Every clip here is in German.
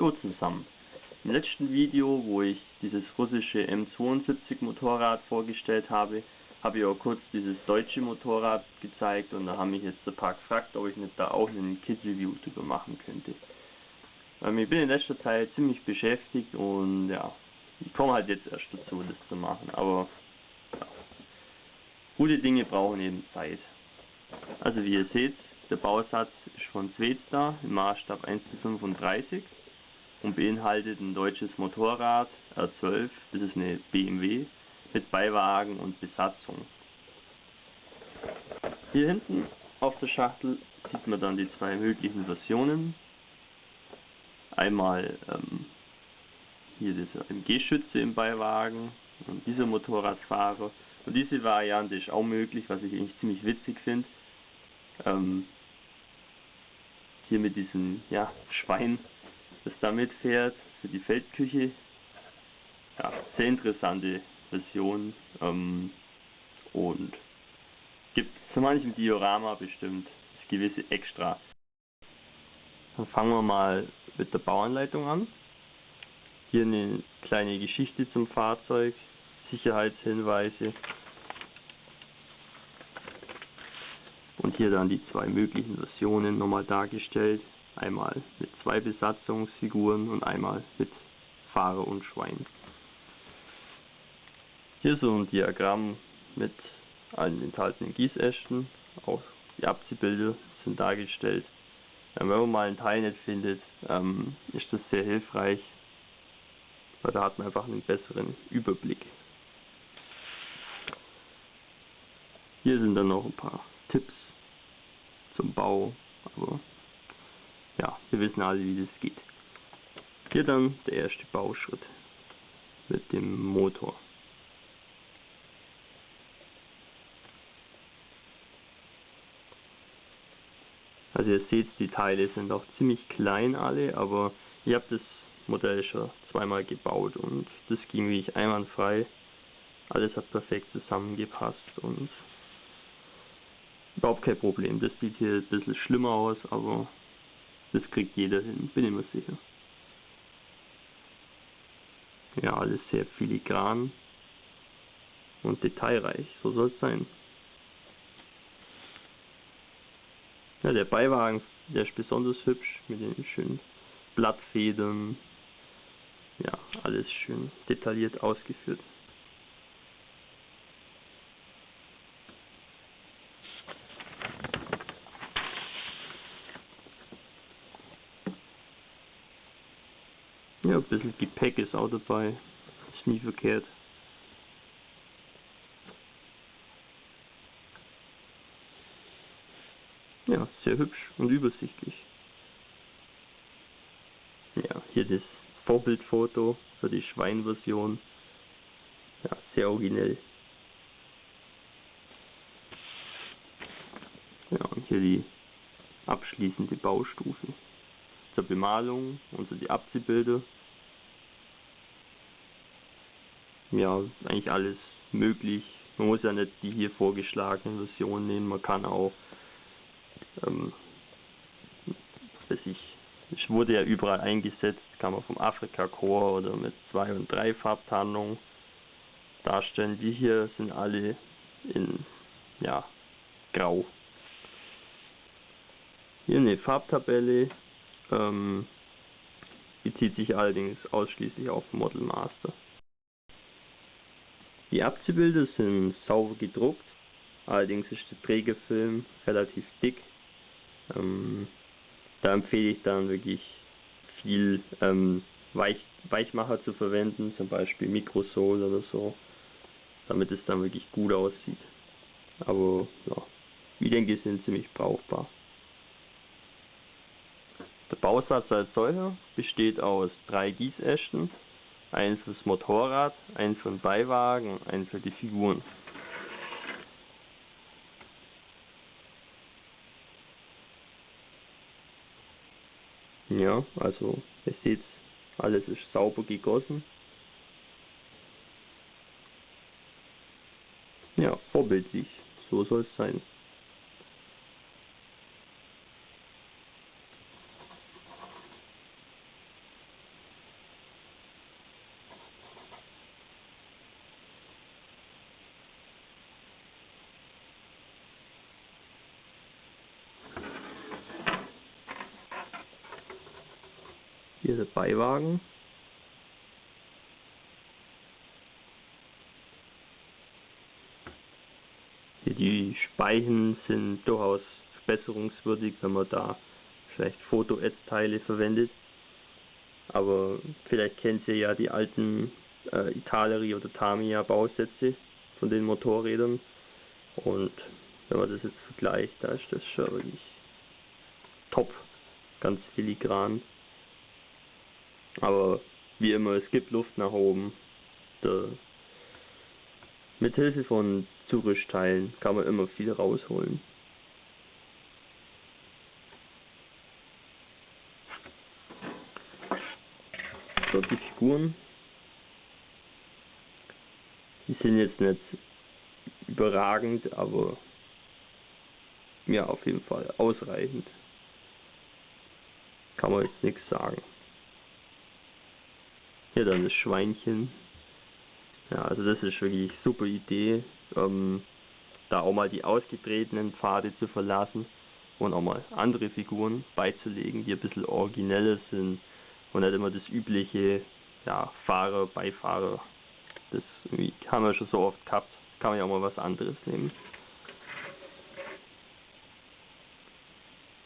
Hallo zusammen. Im letzten Video, wo ich dieses russische M72 Motorrad vorgestellt habe, habe ich auch kurz dieses deutsche Motorrad gezeigt und da haben mich jetzt ein paar gefragt, ob ich nicht da auch einen Kit-Review drüber machen könnte. Ich bin in letzter Zeit ziemlich beschäftigt und ja, ich komme halt jetzt erst dazu, das zu machen, aber ja, gute Dinge brauchen eben Zeit. Also wie ihr seht, der Bausatz ist von Svezda im Maßstab 1:35 und beinhaltet ein deutsches Motorrad R12, das ist eine BMW, mit Beiwagen und Besatzung. Hier hinten auf der Schachtel sieht man dann die zwei möglichen Versionen. Einmal hier dieser MG-Schütze im Beiwagen und dieser Motorradfahrer. Und diese Variante ist auch möglich, was ich eigentlich ziemlich witzig finde. Hier mit diesem Schwein, das da mitfährt für die Feldküche. Ja, sehr interessante Version und gibt zu manchem Diorama bestimmt das gewisse Extra. Dann fangen wir mal mit der Bauanleitung an. Hier eine kleine Geschichte zum Fahrzeug, Sicherheitshinweise und hier dann die zwei möglichen Versionen nochmal dargestellt. Einmal mit zwei Besatzungsfiguren und einmal mit Fahrer und Schwein. Hier so ein Diagramm mit allen enthaltenen Gießästen, auch die Abziehbilder sind dargestellt. Wenn man mal ein Teil nicht findet, ist das sehr hilfreich, weil da hat man einfach einen besseren Überblick. Hier sind dann noch ein paar Tipps zum Bau, aber ja, wir wissen alle, wie das geht. Hier dann der erste Bauschritt mit dem Motor. Also ihr seht, die Teile sind auch ziemlich klein alle, aber ich habe das Modell schon zweimal gebaut und das ging wirklich einwandfrei. Alles hat perfekt zusammengepasst und überhaupt kein Problem. Das sieht hier ein bisschen schlimmer aus, aber das kriegt jeder hin, bin ich mir sicher. Ja, alles sehr filigran und detailreich, so soll es sein. Ja, der Beiwagen, der ist besonders hübsch mit den schönen Blattfedern. Ja, alles schön detailliert ausgeführt. Ja, ein bisschen Gepäck ist auch dabei, ist nie verkehrt. Ja, sehr hübsch und übersichtlich. Ja, hier das Vorbildfoto für die Schweinversion. Ja, sehr originell. Ja, und hier die abschließende Baustufe. Zur Bemalung und so die Abziehbilder. Ja, eigentlich alles möglich. Man muss ja nicht die hier vorgeschlagene Version nehmen, man kann auch es wurde ja überall eingesetzt, kann man vom Afrika Korps oder mit 2 und 3 Farbtarnung darstellen. Die hier sind alle in grau. Hier eine Farbtabelle, bezieht sich allerdings ausschließlich auf Model Master. Die Abziehbilder sind sauber gedruckt, allerdings ist der Trägerfilm relativ dick. Da empfehle ich dann wirklich viel Weichmacher zu verwenden, zum Beispiel Mikrosol oder so, damit es dann wirklich gut aussieht. Aber ja, ich denke, sie sind ziemlich brauchbar. Der Bausatz als solcher besteht aus 3 Gießästen, eins fürs Motorrad, eins für den Beiwagen und eins für die Figuren. Ja, also ihr seht, alles ist sauber gegossen. Ja, vorbildlich, so soll es sein. Hier der Beiwagen. Hier die Speichen sind durchaus verbesserungswürdig, wenn man da vielleicht Foto-Ads-Teile verwendet. Aber vielleicht kennt ihr ja die alten Italeri oder Tamiya Bausätze von den Motorrädern. Und wenn man das jetzt vergleicht, da ist das schon wirklich top, ganz filigran. Aber wie immer, es gibt Luft nach oben. Mit Hilfe von Zurüstteilen kann man immer viel rausholen. So, die Figuren, die sind jetzt nicht überragend, aber ja, auf jeden Fall ausreichend. Kann man jetzt nichts sagen. Hier dann das Schweinchen. Ja, also das ist wirklich eine super Idee, da auch mal die ausgetretenen Pfade zu verlassen und auch mal andere Figuren beizulegen, die ein bisschen origineller sind und nicht immer das übliche, ja, Fahrer, Beifahrer. Das haben wir schon so oft gehabt, kann man ja auch mal was anderes nehmen.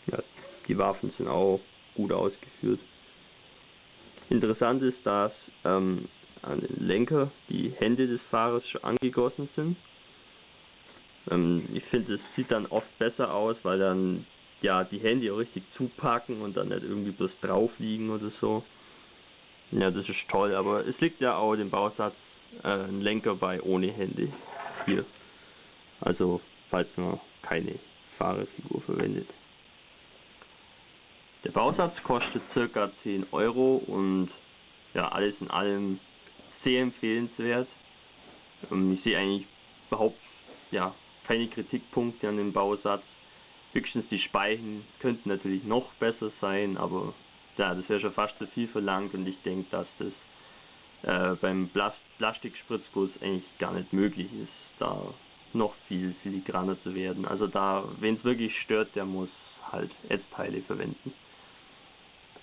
Ja, die Waffen sind auch gut ausgeführt. Interessant ist, dass an den Lenker die Hände des Fahrers schon angegossen sind. Ich finde, es sieht dann oft besser aus, weil dann ja die Hände auch richtig zupacken und dann nicht irgendwie bloß drauf liegen oder so. Ja, das ist toll, aber es liegt ja auch im Bausatz ein Lenker bei ohne Hände hier. Also falls man keine Fahrerfigur verwendet. Der Bausatz kostet ca. 10 Euro und ja, alles in allem sehr empfehlenswert. Ich sehe eigentlich überhaupt keine Kritikpunkte an dem Bausatz. Höchstens die Speichen könnten natürlich noch besser sein, aber ja, das wäre schon fast zu viel verlangt und ich denke, dass das beim Plastikspritzguss eigentlich gar nicht möglich ist, da noch viel filigraner zu werden. Also da, wenn es wirklich stört, der muss halt Ads-Teile verwenden.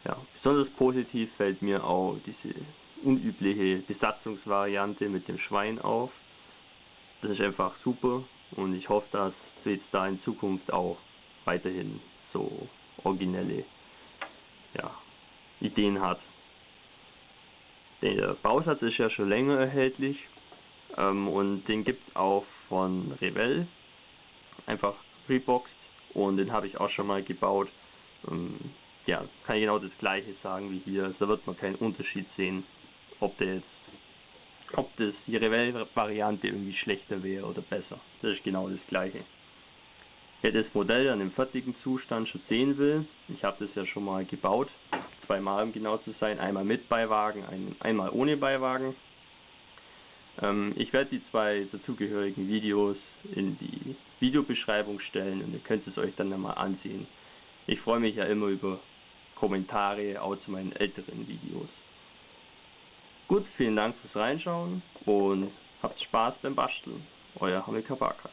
Ja, besonders positiv fällt mir auch diese unübliche Besatzungsvariante mit dem Schwein auf. Das ist einfach super und ich hoffe, dass Switch da in Zukunft auch weiterhin so originelle Ideen hat. Der Bausatz ist ja schon länger erhältlich und den gibt es auch von Revell, einfach reboxed, und den habe ich auch schon mal gebaut. Ja, kann ich genau das gleiche sagen wie hier, da wird man keinen Unterschied sehen, ob die Revell-Variante irgendwie schlechter wäre oder besser. Das ist genau das gleiche. Wer das Modell dann im fertigen Zustand schon sehen will, ich habe das ja schon mal gebaut, zweimal um genau zu sein, einmal mit Beiwagen, einmal ohne Beiwagen. Ich werde die zwei dazugehörigen Videos in die Videobeschreibung stellen und ihr könnt es euch dann einmal ansehen. Ich freue mich ja immer über Kommentare, auch zu meinen älteren Videos. Gut, vielen Dank fürs Reinschauen und habt Spaß beim Basteln. Euer Hamilcar Barkas.